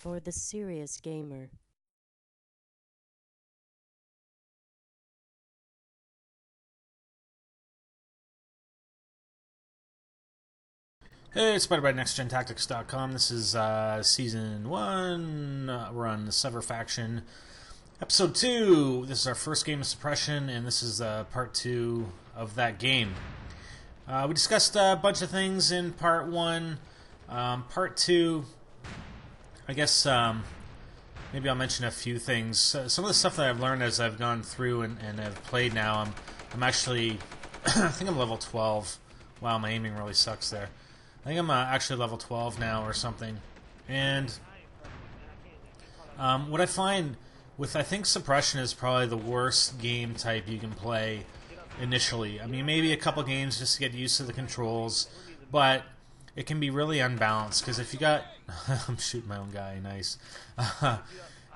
for the serious gamer. Hey, it's Spider by NextGenTactics.com. This is Season 1. We're on the Sever Faction. Episode 2. This is our first game of Suppression, and this is Part 2 of that game. We discussed a bunch of things in Part 1. Part 2, I guess maybe I'll mention a few things. Some of the stuff that I've learned as I've gone through and have played now, I'm actually, I think I'm level 12. Wow, my aiming really sucks there. I think I'm actually level 12 now or something. And what I find with, I think Suppression is probably the worst game type you can play initially. I mean, maybe a couple games just to get used to the controls, but it can be really unbalanced because if you got... I'm shooting my own guy, nice.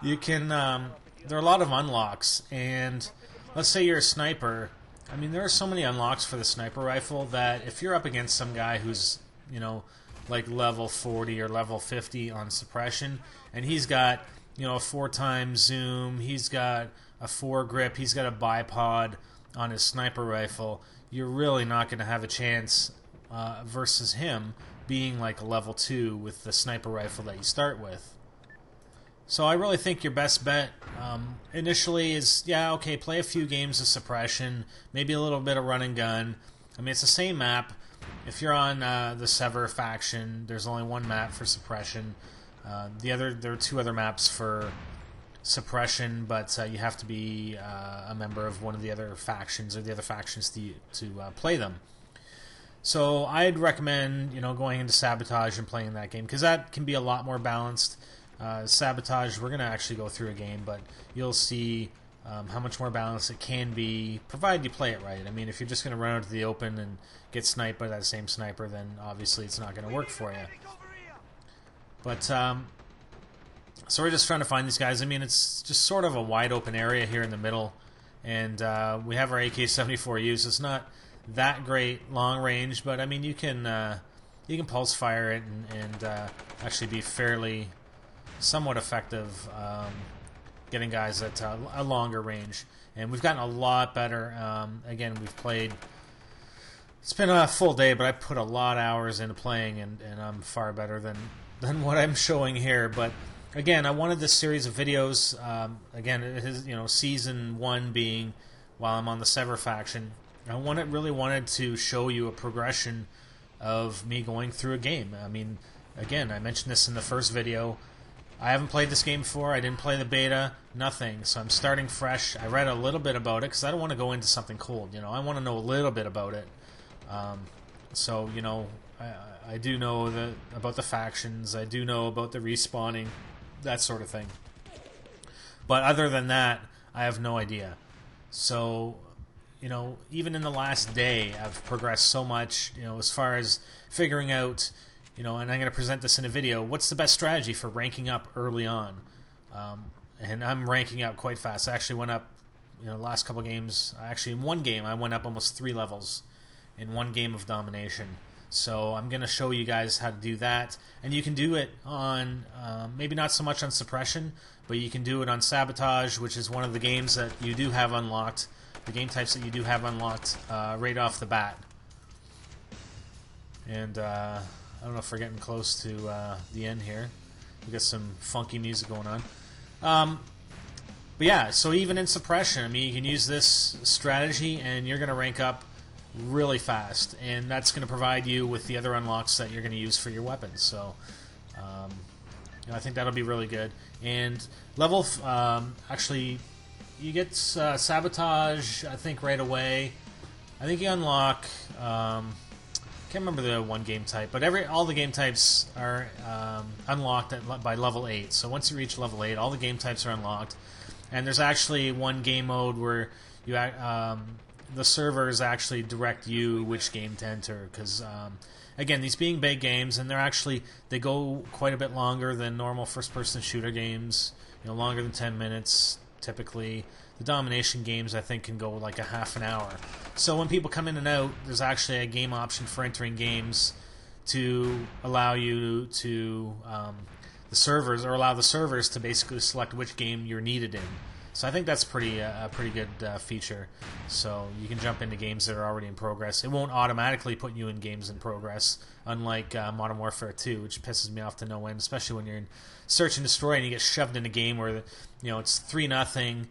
You can... there are a lot of unlocks, and let's say you're a sniper. I mean, there are so many unlocks for the sniper rifle that if you're up against some guy who's, you know, like level 40 or level 50 on suppression, and he's got, you know, a 4x zoom, he's got a 4-grip, he's got a bipod on his sniper rifle, you're really not going to have a chance versus him being like a level 2 with the sniper rifle that you start with. So I really think your best bet initially is, yeah, okay, play a few games of Suppression, maybe a little bit of run and gun. I mean, it's the same map. If you're on the Sever faction, there's only one map for Suppression. There are two other maps for Suppression, but you have to be a member of one of the other factions or the other factions to play them. So I'd recommend, you know, going into Sabotage and playing that game because that can be a lot more balanced. Sabotage, we're going to actually go through a game, but you'll see how much more balanced it can be, provided you play it right. I mean, if you're just going to run out to the open and get sniped by that same sniper, then obviously it's not going to work for you. But, so we're just trying to find these guys. I mean, it's just sort of a wide open area here in the middle, and we have our AK-74U, so it's not that great long range, but I mean, you can pulse fire it and actually be fairly... somewhat effective getting guys at a longer range, and we've gotten a lot better. Again, we've played, it's been a full day, but I put a lot of hours into playing, and I'm far better than what I'm showing here. But again, I wanted this series of videos, again, it is, you know, season 1 being while I'm on the Sever faction. I really wanted to show you a progression of me going through a game. I mean, again, I mentioned this in the first video. I haven't played this game before. I didn't play the beta, nothing. So I'm starting fresh. I read a little bit about it because I don't want to go into something cold. You know, I want to know a little bit about it. So, you know, I do know about the factions. I do know about the respawning, that sort of thing. But other than that, I have no idea. So, you know, even in the last day, I've progressed so much, you know, as far as figuring out... You know, and I'm going to present this in a video. What's the best strategy for ranking up early on? And I'm ranking up quite fast. I actually went up, you know, the last couple games. Actually, in one game, I went up almost 3 levels in one game of domination. So I'm going to show you guys how to do that. And you can do it on, maybe not so much on Suppression, but you can do it on Sabotage, which is one of the games that you do have unlocked, the game types that you do have unlocked right off the bat. And... I don't know if we're getting close to the end here. We got some funky music going on. But yeah, so even in Suppression, I mean, you can use this strategy and you're going to rank up really fast. And that's going to provide you with the other unlocks that you're going to use for your weapons. So you know, I think that'll be really good. And level, actually, you get Sabotage, I think, right away. I think you unlock... can't remember the one game type, but all the game types are unlocked by level 8. So once you reach level 8, all the game types are unlocked. And there's actually one game mode where you the servers actually direct you which game to enter. Because again, these being big games, and they go quite a bit longer than normal first-person shooter games. You know, longer than 10 minutes typically. The domination games, I think, can go like a half an hour. So when people come in and out, there's actually a game option for entering games to allow you to the servers, or allow the servers to basically select which game you're needed in. So I think that's a pretty good feature. So you can jump into games that are already in progress. It won't automatically put you in games in progress, unlike Modern Warfare 2, which pisses me off to no end, especially when you're in Search and Destroy and you get shoved in a game where it's 3-0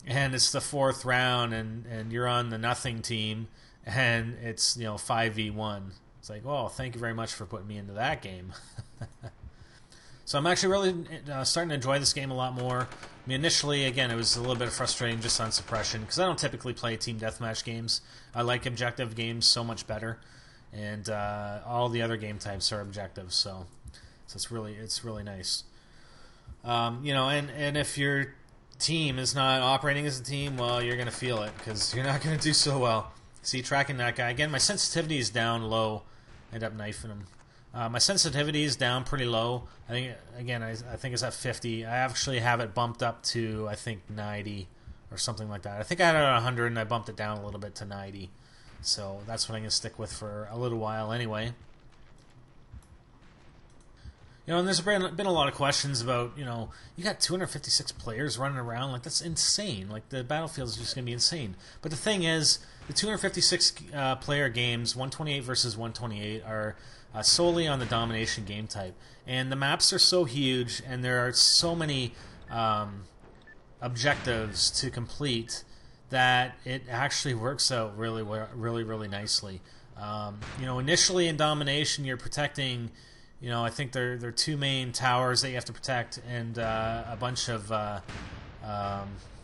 and it's the 4th round and you're on the nothing team and it's 5v1. It's like, oh, thank you very much for putting me into that game. So I'm actually really starting to enjoy this game a lot more. I mean, initially, again, it was a little bit frustrating just on Suppression, because I don't typically play team deathmatch games. I like objective games so much better, and all the other game types are objective, so it's really nice. And if your team is not operating as a team, well, you're going to feel it, because you're not going to do so well. See, tracking that guy. Again, my sensitivity is down low. End up knifing him. My sensitivity is down pretty low. I think it's at 50. I actually have it bumped up to, I think, 90 or something like that. I think I had it at 100 and I bumped it down a little bit to 90. So that's what I'm going to stick with for a little while anyway. And there's been a lot of questions about, you got 256 players running around. Like, that's insane. Like, the battlefield is just going to be insane. But the thing is, the 256 player games, 128 versus 128, are solely on the domination game type. And the maps are so huge, and there are so many objectives to complete that it actually works out really, really, really nicely. Initially in domination, you're protecting... I think there are 2 main towers that you have to protect, and a bunch of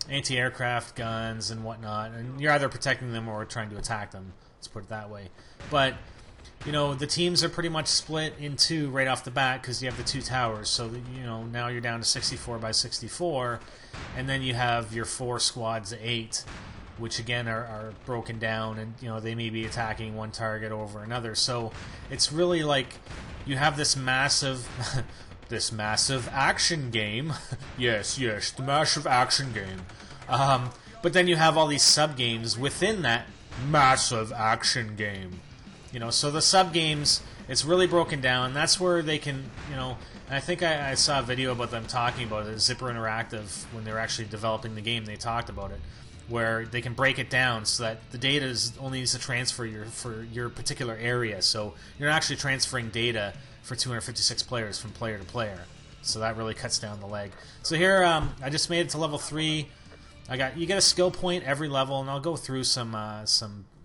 anti-aircraft guns and whatnot. And you're either protecting them or trying to attack them. Let's put it that way. But the teams are pretty much split in 2 right off the bat because you have the 2 towers. So now you're down to 64 by 64, and then you have your 4 squads of 8, which again are broken down, and they may be attacking one target over another. So it's really like you have this massive action game. yes, the massive action game. But then you have all these sub games within that massive action game. So the sub games, it's really broken down. That's where they can, and I think I saw a video about them talking about it. Zipper Interactive, when they were actually developing the game, they talked about it, where they can break it down so that the data only needs to transfer for your particular area. So you're not actually transferring data for 256 players from player to player. So that really cuts down the lag. So here, I just made it to level 3. You get a skill point every level, and I'll go through some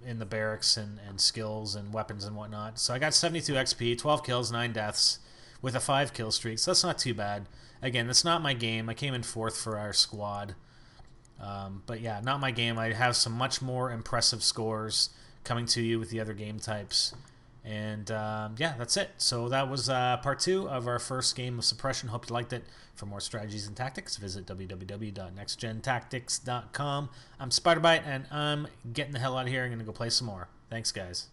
in the barracks and skills and weapons and whatnot. So I got 72 XP, 12 kills, 9 deaths, with a 5 kill streak. So that's not too bad. Again, that's not my game. I came in 4th for our squad. But yeah, not my game. I have some much more impressive scores coming to you with the other game types. And yeah, that's it. So that was part 2 of our first game of Suppression. Hope you liked it. For more strategies and tactics, visit www.nextgentactics.com. I'm Spiderbite, and I'm getting the hell out of here. I'm going to go play some more. Thanks, guys.